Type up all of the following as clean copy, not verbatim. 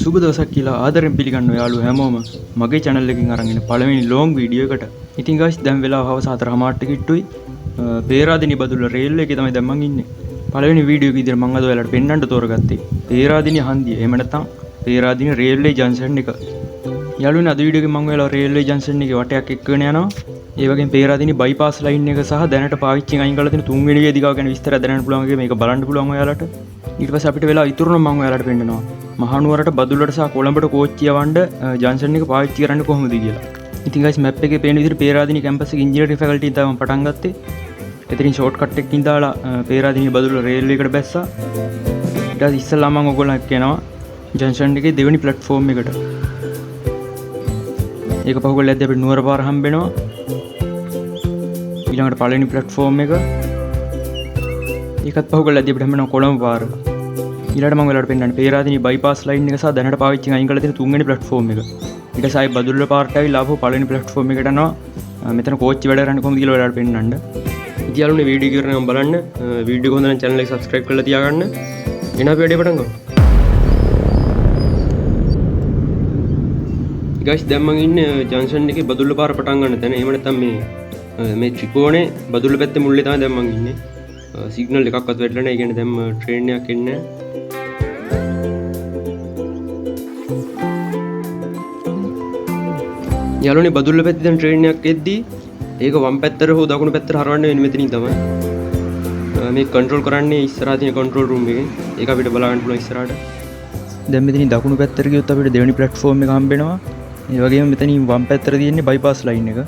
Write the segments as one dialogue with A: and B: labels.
A: සුබ දවසක් කියලා ආදරෙන් පිළිගන්න යාළුවෝ හැමෝම මගේ channel එකකින් අරන් ඉන්න පළවෙනි long video එකට. ඉතින් guys දැන් වෙලාව හවස 4:00ට කිට්ටුයි. පේරාදෙණි බදුල්ල රේල්වේ එකේ තමයි දැන් මං ඉන්නේ. පළවෙනි වීඩියෝ එක විදිහට මං අද ඔයාලට පෙන්වන්න තෝරගත්තේ පේරාදෙණි හන්දිය. එහෙම නැත්නම් පේරාදෙණි රේල්වේ ජංක්ෂන් එක. යාළුවනේ අද වීඩියෝ එකේ මං ඔයාලා රේල්වේ ජංක්ෂන් එකේ වටයක් එක්කගෙන යනවා. ඒ වගේම පේරාදෙණි බයිපාස් ලයින් එක සහ දැනට පාවිච්චියෙන් අයින් කරලා තියෙන තුන්වෙනි වේදිකාව ගැන විස්තරයක් දැනගන්න පුළුවන් වගේ මේක බලන්න පුළුවන් ඔයාලට. ඊට පස්සේ අපිට වෙලාව ඉතුරු නම් මම ඔයාලට පෙන්නනවා මහනුවරට බදුල්ලට සහ කොළඹට කෝච්චිය යවන්න ජංක්ෂන් එක පාවිච්චි කරන්නේ කොහොමද කියලා. ඉතින් guys මැප් එකේ පේන විදිහට පේරාදෙණි කැම්පස් එකේ ඉංජිනේරින් ෆැකල්ටි එක තමයි පටන් ගත්තේ. එතනින් ෂෝට් කට් එකකින් දාලා පේරාදෙණි බදුල්ල රේල්වේ එකට බැස්සා. ඊට පස්සේ ඉස්සෙල්ලා මම ඔයගොල්ලෝ එක්ක යනවා ජංක්ෂන් එකේ දෙවෙනි ප්ලැට්ෆෝම් එකට. ඒක පහුගල යද්දී අපිට නුවර පාර හම්බෙනවා. ඊළඟට පළවෙනි ප්ලැට්ෆෝම් එක. ඒකත් පහුගල යද්දී අපිට හම්බෙනවා කොළඹ පාර. ඊළඟට මම ඔයාලට පෙන්නන්නේ පේරාදෙණි බයිපාස් ලයින් එක සහ දැනට පාවිච්චියෙන් අයින් කරලා තියෙන තුන්වෙනි ප්ලැට්ෆෝම් එක. ඊට පස්සේ ආයි බදුල්ල පාරට ඇවිල්ලා ආපහු පළවෙනි ප්ලැට්ෆෝම් එකට යනවා. මෙතන කෝච්චි වැඩ කරන්නේ කොහොමද කියලා ඔයාලට පෙන්නන්න. ඉතින් යාළුවනේ වීඩියෝ එක කරනවා බලන්න. වීඩියෝ එක හොඳ නම් channel එක subscribe කරලා තියාගන්න. එන අපි වැඩේ පටන් ගමු. guys දැන් මම ඉන්නේ ජංක්ෂන් එකේ බදුල්ල පාර පටන් ගන්න තැන. එහෙම නැත්නම් මේ ත්‍රිකෝණේ බදුල්ල පැත්තේ මුල්ලේ තමයි දැන් මම ඉන්නේ. සිග්නල් එකක්වත් වැටලා නැහැ. ඒ කියන්නේ දැන් ට්‍රේන් එකක් එන්නේ නැහැ. යාළුවනේ බදුල්ල පැත්තේ දැන් ට්‍රේන් එකක් එද්දී ඒක වම් පැත්තට හෝ දකුණු පැත්තට හරවන්න වෙන්නේ මෙතනින් තමයි. මේ කන්ට්‍රෝල් කරන්නේ ඉස්සරහා තියෙන කන්ට්‍රෝල් රූම් එකෙන්. ඒක අපිට බලා ගන්න පුළුවන් ඉස්සරහට. දැන් මෙතනින් දකුණු පැත්තට ගියොත් අපිට දෙවෙනි ප්ලැට්ෆෝම් එක හම්බෙනවා. ඒ වගේම මෙතනින් වම් පැත්තට තියෙන්නේ බයිපාස් ලයින් එක.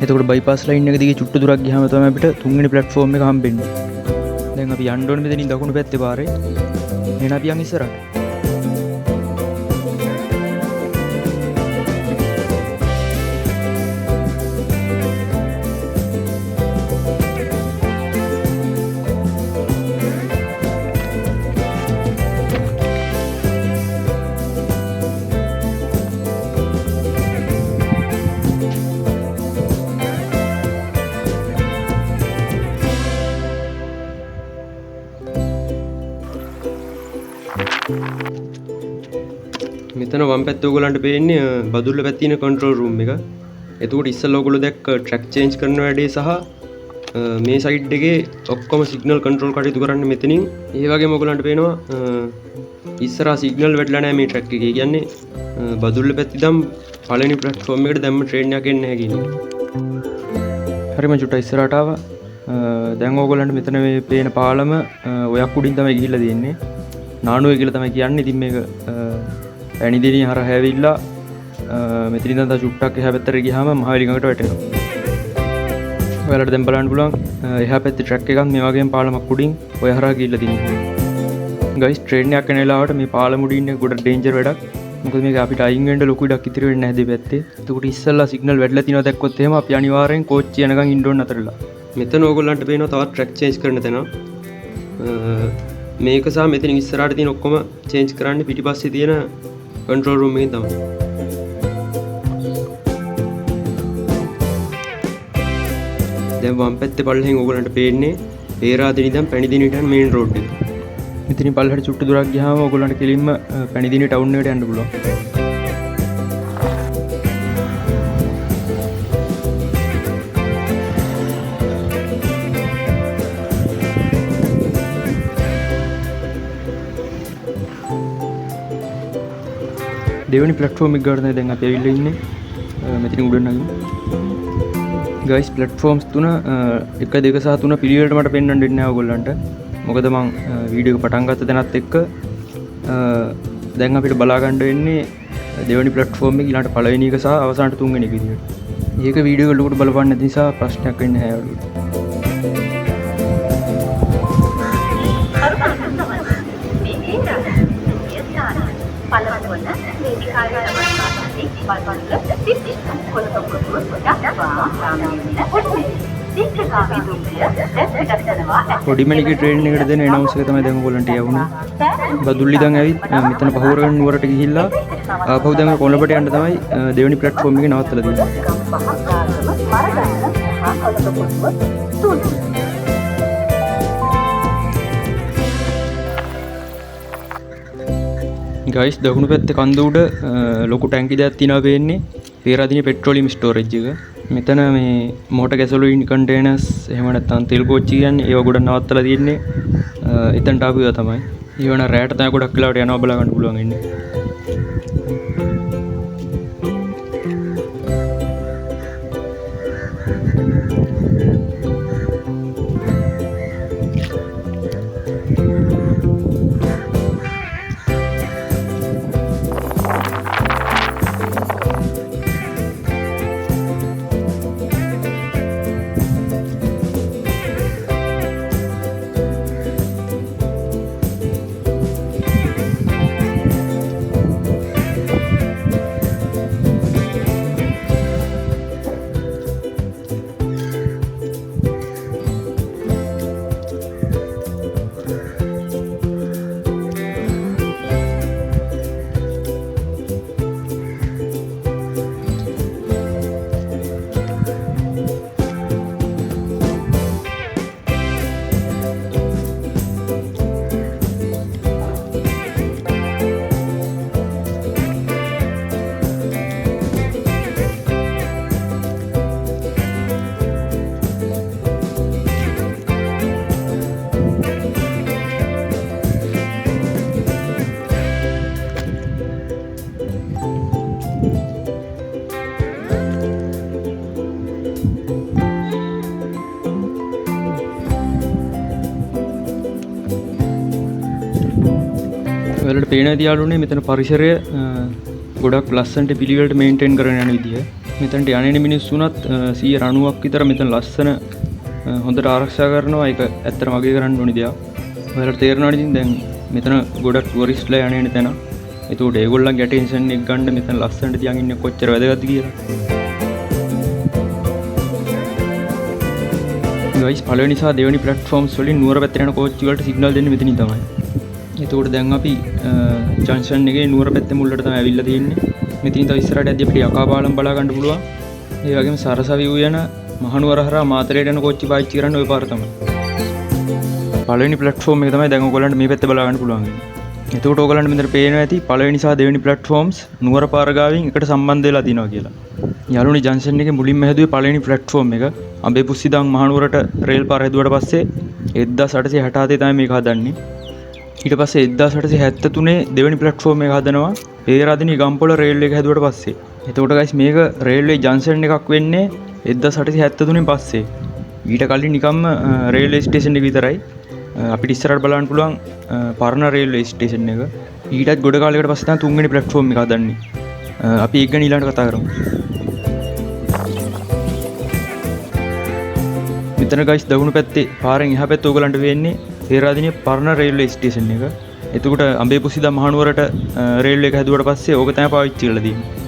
A: එතකොට බයිපාස් ලයින් එක දිගේ චුට්ටු දුරක් ගියාම තමයි අපිට තුන්වෙනි ප්ලැට්ෆෝම් එක හම්බෙන්නේ. දැන් අපි යන්න ඕනේ මෙතනින් දකුණු පැත්තේ පාරේ. එහෙනම් අපි යන් ඉස්සරහට. මෙතන වම් පැත්තේ ඔයගලන්ට පේන්නේ බදුල්ල පැත්තේ ඉන්න කන්ට්‍රෝල් රූම් එක. එතකොට ඉස්සෙල්ලා ඔයගොල්ලෝ දැක්ක ට්‍රැක් චේන්ජ් කරන වැඩේ සහ මේ සයිඩ් එකේ ඔක්කොම සිග්නල් කන්ට්‍රෝල් කටයුතු කරන්නේ මෙතනින්. ඒ වගේම ඔයගලන්ට පේනවා ඉස්සරහා සිග්නල් වැටලා නැහැ මේ ට්‍රැක් එකේ. කියන්නේ බදුල්ල පැත්තේ ඉඳන් පළවෙනි ප්ලැට්ෆෝම් එකට දැම්ම ට්‍රේන් එකක් එන්නේ නැහැ කියන්නේ. හරිම චුට්ට ඉස්සරහට ආවා. දැන් ඔයගලන්ට මෙතන මේ පේන පාලම ඔයක් උඩින් තමයි ගිහිල්ලා තියෙන්නේ. නානුවේ කියලා තමයි කියන්නේ. ඉතින් මේක පැණිදෙණි හරහා හැවිලා මෙතනින් ඉඳන් තව චුට්ටක් එහා පැත්තට ගියාම මහවැලිගඟට වැටෙනවා. ඔයාලට දැන් බලන්න පුළුවන් එහා පැත්තේ ට්‍රැක් එකක් මේ වගේම පාලමක් උඩින් ඔය හරහා ගිහිල්ලා තියෙනවා. ගයිස් ට්‍රේන් එකක් යන වෙලාවට මේ පාලම උඩින් ඉන්න ගොඩ ඩේන්ජර් වැඩක්. මොකද මේක අපිට අයින් වෙන්න ලොකු ඉඩක් ඉතිරි වෙන්නේ නැහැ දෙපැත්තේ. ඒකට ඉස්සෙල්ලා සිග්නල් වැටලා තියෙනවා දැක්කොත් එහෙම අපි අනිවාර්යෙන් කෝච්චිය යනකම් ඉන්න ඕන අතරලා. මෙතන ඕගොල්ලන්ට පේනවා තවත් ට්‍රැක් චේන්ජ් කරන තැන. මේක සහ මෙතනින් ඉස්සරහට තියෙන ඔක්කොම චේන්ජ් කරන්නේ පිටිපස්සේ තියෙන කන්ට්‍රෝල් රූම් එකෙන් තමයි. දැන් වම් පැත්තේ පල්ලෙහෙන් ඕගොල්ලන්ට පේන්නේ පේරාදෙණි ඉඳන් පැණිදෙණි යන මේන් රෝඩ් එක. මෙතනින් පල්ලෙහාට චුට්ටු දුරක් ගියාම ඕගොල්ලන්ට කෙලින්ම පැණිදෙණි ටවුන් එකට යන්න පුළුවන්. දෙවෙනි ප්ලැට්ෆෝම් එක ගාවට දැන් අපි ඇවිල්ලා ඉන්නේ. මෙතනින් උඩට නගිමු. ගයිස් ප්ලැට්ෆෝම්ස් 3 1 2 සහ 3 පිළිවෙලට මට පෙන්වන්න දෙන්නේ නැහැ ඔයගොල්ලන්ට. මොකද මම වීඩියෝ එක පටන් ගත්ත තැනත් එක්ක දැන් අපිට බලා ගන්න වෙන්නේ දෙවෙනි ප්ලැට්ෆෝම් එක ඊළඟට පළවෙනි එක සහ අවසානට තුන්වෙනි එක විදියට. මේක වීඩියෝ එක ලොකුට බලපන්න නැති නිසා ප්‍රශ්නයක් වෙන්නේ නැහැ ඔයාලට. කොඩිමණිකේ ට්‍රේන් එකට දෙන එනවුන්ස් එක තමයි දැන් ඔයගොල්ලන්ට යවුනේ. බදුල්ලි ඉඳන් ඇවිත් මෙතන පහවරගන්න නුවරට ගිහිල්ලා ආපහු දැන් කොළඹට යන්න තමයි දෙවෙනි ප්ලැට්ෆෝම් එකේ නවත්තලා තියෙන්නේ. ගයිස් දකුණු පැත්තේ කන්ද උඩ ලොකු ටැංකි දෙකක් තියෙනවා පේන්නේ. පේරාදෙණිය පෙට්‍රෝලියම් ස්ටෝරේජ් එක. මෙතන මේ මෝටර් ගැසොලින් කන්ටේනර්ස් එහෙම නැත්නම් තෙල් කෝච්චි කියන්නේ ඒව ගොඩක් නවත්තලා තියෙන්නේ. එතනට ආපු ඒවා තමයි. ඊවන රැට තමයි ගොඩක් වෙලාවට යනවා බලා ගන්න පුළුවන් ඉන්නේ. ඔයාලට පේන ඇති යාළුවනේ මෙතන පරිසරය ගොඩක් ලස්සනට පිළිවෙලට මේන්ටේන් කරගෙන යන විදිය. මෙතනට යන්නේ මිනිස්සු උනත් 90ක් විතර මෙතන ලස්සන හොඳට ආරක්ෂා කරනවා. ඒක ඇත්තටම අගය කරන්න ඕනි දෙයක්. ඔයාලට තේරෙනවද ඉතින් දැන් මෙතන ගොඩක් ටුවරිස්ට්ලා යන්නේ තැන. ඒකට ඒගොල්ලන්ගේ ඇටෙන්ෂන් එක ගන්න මෙතන ලස්සනට තියන් ඉන්නේ කොච්චර වැදගත්ද කියලා. ගයිස් පළවෙනි සහ දෙවෙනි ප්ලැට්ෆෝම්ස් වලින් නුවර පැත්තට යන කෝච්චි වලට සිග්නල් දෙන්නේ මෙතනින් තමයි. එතකොට දැන් අපි ජංක්ෂන් එකේ නුවර පැත්තේ මුල්ලට තමයි ඇවිල්ලා තියෙන්නේ. මෙතනින් තව ඉස්සරහට යද්දී අපිට යකාපාලම් බලා ගන්න පුළුවන්. ඒ වගේම සරසවිව් යන මහනුවර හරහා මාතරේට යන කෝච්චි පාවිච්චි කරන්න ওই පාර තමයි. පළවෙනි ප්ලැට්ෆෝම් එක තමයි දැන් ඔයගොල්ලන්ට මේ පැත්තේ බලා ගන්න පුළුවන්. එතකොට ඔයගොල්ලන්ට මෙතන පේනවා ඇති පළවෙනි සහ දෙවෙනි ප්ලැට්ෆෝම්ස් නුවර පාර ගාවින් එකට සම්බන්ධ වෙලා තියෙනවා කියලා. යාළුවනේ ජංක්ෂන් එකේ මුලින්ම හැදුවේ පළවෙනි ප්ලැට්ෆෝම් එක. අඹේ පුස්සිදන් මහනුවරට රේල් පාර හැදුවට පස්සේ 1867 තමයි මේක හදන්නේ. ඊට පස්සේ 1873 දෙවෙනි ප්ලැට්ෆෝම් එක හදනවා පේරාදෙණිය ගම්පොළ රේල්වේ එක හැදුවට පස්සේ. එතකොට ගයිස් මේක රේල්වේ ජංක්ෂන් එකක් වෙන්නේ 1873 පස්සේ. ඊට කලින් නිකම්ම රේල්වේ ස්ටේෂන් එක විතරයි. අපිට ඉස්සරහට බලන්න පුළුවන් පරණ රේල්වේ ස්ටේෂන් එක. ඊටත් ගොඩ කාලයකට පස්සේ තමයි තුන්වෙනි ප්ලැට්ෆෝම් එක හදන්නේ. අපි ඒක ගැන ඊළඟට කතා කරමු. මෙතන ගයිස් දකුණු පැත්තේ පාරෙන් එහා පැත්තේ ඔයගලන්ට වෙන්නේ පේරාදෙණිය පරණ රේල්වේ ස්ටේෂන් එක. එතකොට අඹේ පුස්සිදා මහනුවරට රේල්වේ එක හැදුවට පස්සේ ඕක තමයි පාවිච්චි කරලා තියෙන්නේ.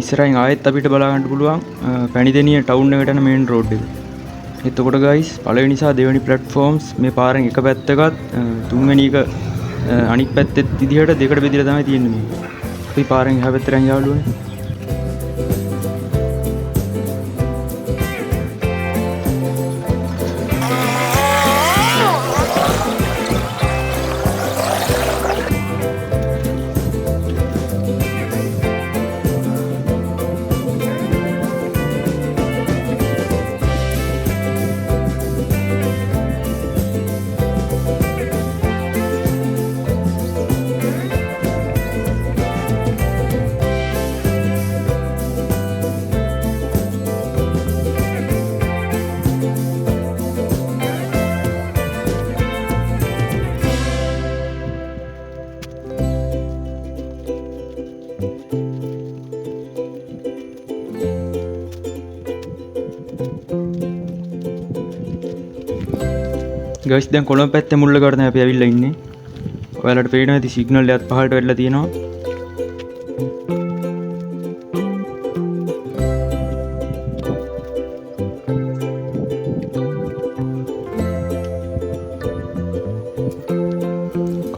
A: ඉස්සරහින් ආයෙත් අපිට බලා ගන්න පුළුවන් පැණිදෙනිය ටවුන් එකට යන මේන් රෝඩ් එක. එතකොට ගයිස් පළවෙනි සහ දෙවෙනි ප්ලැට්ෆෝම්ස් මේ පාරෙන් එක පැත්තකත් තුන්වෙනි එක අනිත් පැත්තෙත් විදිහට දෙකට බෙදලා තමයි තියෙන්නේ මේ. අපි පාරෙන් එහා පැත්තට යන් යාළුවනේ. ගයිස් දැන් කොළඹ පැත්තේ මුල්ලකට තමයි අපි ඇවිල්ලා ඉන්නේ. ඔයාලට පේනවා ඇති සිග්නල් එකත් පහළට වැටලා තියෙනවා.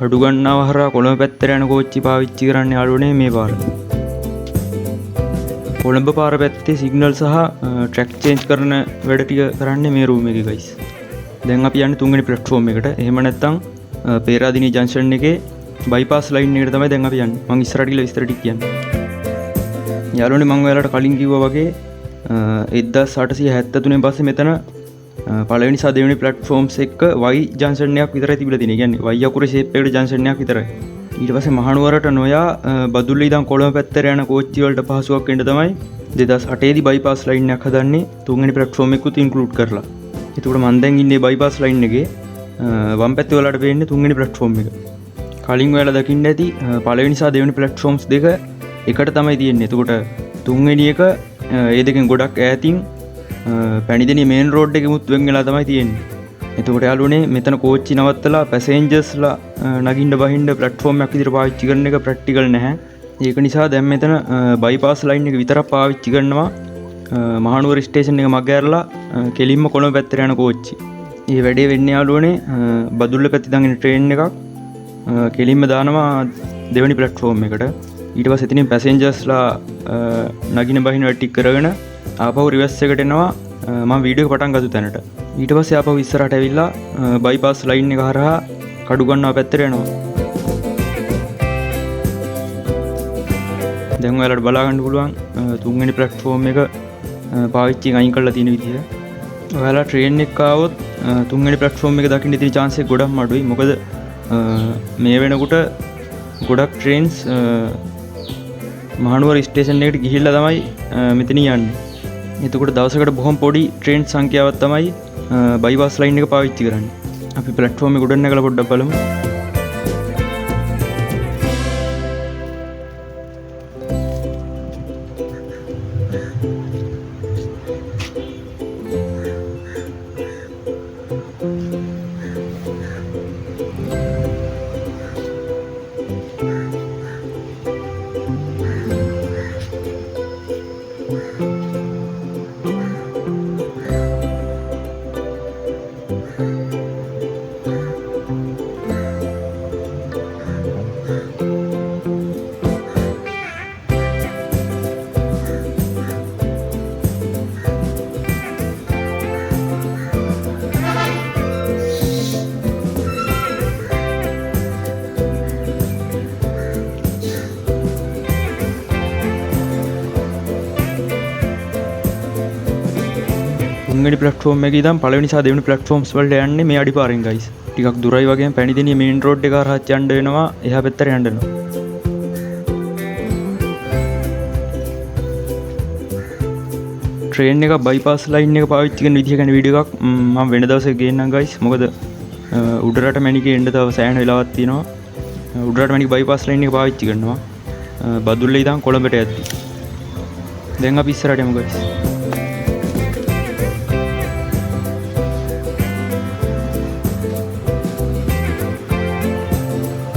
A: කඩුගන්නාව හරහා කොළඹ පැත්තට යන කෝච්චි පාවිච්චි කරන්න යාළුවනේ මේ පාර. කොළඹ පාර පැත්තේ සිග්නල් සහ ට්‍රැක් චේන්ජ් කරන වැඩ ටික කරන්නේ මේ රූම් එකේ ගයිස්. දැන් අපි යන්නේ 3 වෙනි ප්ලැට්ෆෝම් එකට. එහෙම නැත්නම් පේරාදෙණිය ජංක්ෂන් එකේ බයිපාස් ලයින් එකට තමයි දැන් අපි යන්නේ. මම ඉස්සරහට ගිහලා විස්තර ටික කියන්නම්. යාළුවනේ මම ඔයාලට කලින් කිව්වා වගේ 1873 පස්සේ මෙතන පළවෙනි සහ දෙවෙනි ප්ලැට්ෆෝම්ස් එක Y ජංක්ෂන් එකක් විතරයි තිබිලා තියෙන්නේ. කියන්නේ Y අකුරේ ෂේප් එකකට ජංක්ෂන් එකක් විතරයි. ඊට පස්සේ මහනුවරට නොයා බදුල්ල ඉඳන් කොළඹ පැත්තට යන කෝච්චි වලට පහසුවක් වෙන්න තමයි 2008 දී බයිපාස් ලයින් එකක් හදන්නේ 3 වෙනි ප්ලැට්ෆෝම් එකකුත් ඉන්ක්ලූඩ් කරලා. එතකොට මම දැන් ඉන්නේ බයිපාස් ලයින් එකේ වම් පැත්තේ ඔයාලට පේන්නේ 3 වෙනි ප්ලැට්ෆෝම් එක. කලින් ඔයාලා දකින්න ඇති පළවෙනි සහ දෙවෙනි ප්ලැට්ෆෝම්ස් දෙක එකට තමයි තියෙන්නේ. එතකොට 3 වෙනි එක ඒ දෙකෙන් ගොඩක් ඈතින් පැණිදෙනිය මේන් රෝඩ් එකෙමුත් වෙන් වෙලා තමයි තියෙන්නේ. එතකොට යාළුවනේ මෙතන කෝච්චි නවත්තලා පැසෙන්ජර්ස්ලා නගින්න බහින්න ප්ලැට්ෆෝම් එකක් විදිහට පාවිච්චි කරන එක ප්‍රැක්ටිකල් නැහැ. ඒක නිසා දැන් මෙතන බයිපාස් ලයින් එක විතරක් පාවිච්චි කරනවා. මහනුවර ස්ටේෂන් එක මග ඇරලා කෙලින්ම කොළඹ පැත්තට යන කෝච්චි. මේ වැඩේ වෙන්නේ යාළුවනේ බදුල්ල පැත්තේ දඟින ට්‍රේන් එකක් කෙලින්ම දානවා දෙවෙනි ප්ලැට්ෆෝම් එකට. ඊට පස්සේ එතනින් පැසෙන්ජර්ස්ලා නගින බහින වැඩ ටික කරගෙන ආපහු රිවර්ස් එකට එනවා මම වීඩියෝ එක පටන් ගත්ත තැනට. ඊට පස්සේ ආපහු ඉස්සරහට ඇවිල්ලා බයිපාස් ලයින් එක හරහා කඩුගන්නාව පැත්තට යනවා. දැන් ඔයාලට බලා ගන්න පුළුවන් 3 වෙනි ප්ලැට්ෆෝම් එක පාවිච්චියෙන් අයින් කරලා තියෙන විදිහ. ඔයාලා ට්‍රේන් එක ආවොත් 3 වෙනි ප්ලැට්ෆෝම් එක දකින්න තියෙන chance එක ගොඩක්ම අඩුයි. මොකද මේ වෙනකොට ගොඩක් ට්‍රේන්ස් මහනුවර ස්ටේෂන් එකට ගිහිල්ලා තමයි මෙතන යන්නේ. එතකොට දවසකට බොහොම පොඩි ට්‍රේන් සංඛ්‍යාවක් තමයි බයිපාස් ලයින් එක පාවිච්චි කරන්නේ. අපි ප්ලැට්ෆෝම් එක උඩ නැගලා පොඩ්ඩක් බලමු. තුන්වෙනි ප්ලැට්ෆෝම් එකේ ඉඳන් පළවෙනි සහ දෙවෙනි ප්ලැට්ෆෝම්ස් වලට යන්නේ මේ අඩිපාරෙන් ගයිස්. ටිකක් දුරයි වගේම පැණිදෙනිය මේන් රෝඩ් එක හරහා යන්න වෙනවා. එහා පැත්තට යන්න වෙනවා. ට්‍රේන් එක බයිපාස් ලයින් එක පාවිච්චි කරන විදිහ ගැන වීඩියෝ එකක් මම වෙන දවසක ගේන්නම් ගයිස්. මොකද උඩරට මැණිකේ එන්න තව සෑහෙන වෙලාවක් තියෙනවා. උඩරට මැණික බයිපාස් ලයින් එක පාවිච්චි කරනවා. බදුල්ල ඉඳන් කොළඹට යද්දි. දැන් අපි ඉස්සරහට යමු ගයිස්.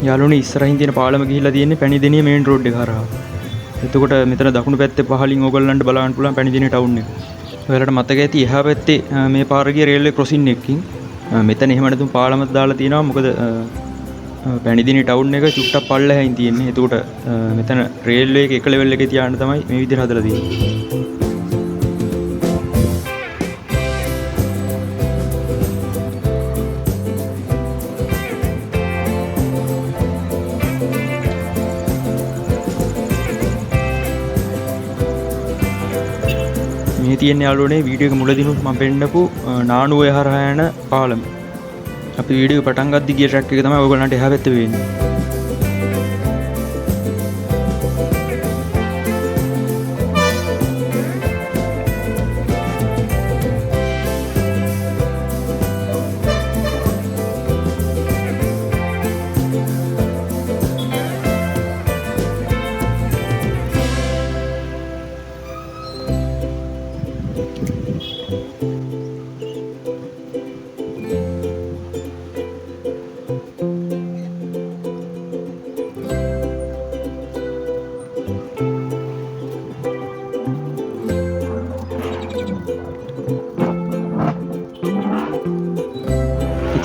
A: යාළුවනේ ඉස්සරහින් තියෙන පාලම ගිහිල්ලා තියෙන්නේ පැණිදෙනිය මේන් රෝඩ් එක හරහා. එතකොට මෙතන දකුණු පැත්තේ පහලින් ඕගොල්ලන්ට බලන්න පුළුවන් පැණිදෙනිය ටවුන් එක. ඔයාලට මතක ඇති එහා පැත්තේ මේ පාර ගිය රේල්වේ ක්‍රොසින් එකකින් මෙතන එහෙම නැතුම් පාලමක් දාලා තියෙනවා. මොකද පැණිදෙනිය ටවුන් එක චුට්ටක් පල්ලෙහින් තියෙන්නේ. එතකොට මෙතන රේල්වේ එක එක ලෙවල් එකේ තියාන්න තමයි මේ විදිහට හදලා තියෙන්නේ. මේ තියෙන යාළුවනේ වීඩියෝ එක මුලදීනුත් මම පෙන්නපු නානුවේ හරහා යන පාලම. අපි වීඩියෝ එක පටන් ගද්දි ගිය ට්‍රැක් එක තමයි ඔයගොල්ලන්ට එහා පැත්තේ වෙන්නේ.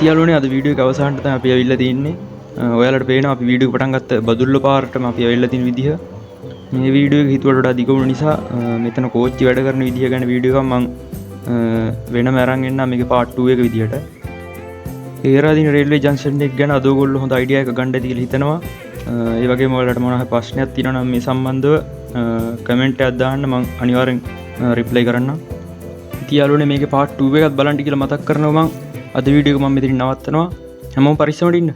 B: ඉතියාලුනේ අද වීඩියෝ එක අවසානට තමයි අපි ඇවිල්ලා තින්නේ. ඔයාලට පේනවා අපි වීඩියෝ පටන් ගත්ත බදුල්ල පාරටම අපි ඇවිල්ලා තියෙන විදිහ. මේ වීඩියෝ එක හිතුවට වඩා දිග වුණ නිසා මෙතන කෝච්චි වැඩ කරන විදිහ ගැන වීඩියෝ එකක් මම වෙනම අරන් එන්නම් මේකේ part 2 එක විදිහට. ඒරාදීන රේල්වේ ජංක්ෂන් එක ගැන අද ඔයගොල්ලෝ හොඳ අයිඩියා එකක් ගන්න ඇති කියලා හිතනවා. ඒ වගේම ඔයාලට මොනවා හරි ප්‍රශ්නයක් තියෙනවා නම් මේ සම්බන්ධව කමෙන්ට් එකක් දාන්න මම අනිවාර්යෙන් රිප්ලයි කරන්නම්. ඉතින් යාළුවනේ මේකේ part 2 එකත් බලන්න කියලා මතක් කරනවා මම. අද වීඩියෝ එක මම මෙතනින් නවත්තනවා. හැමෝම පරිස්සමට ඉන්න.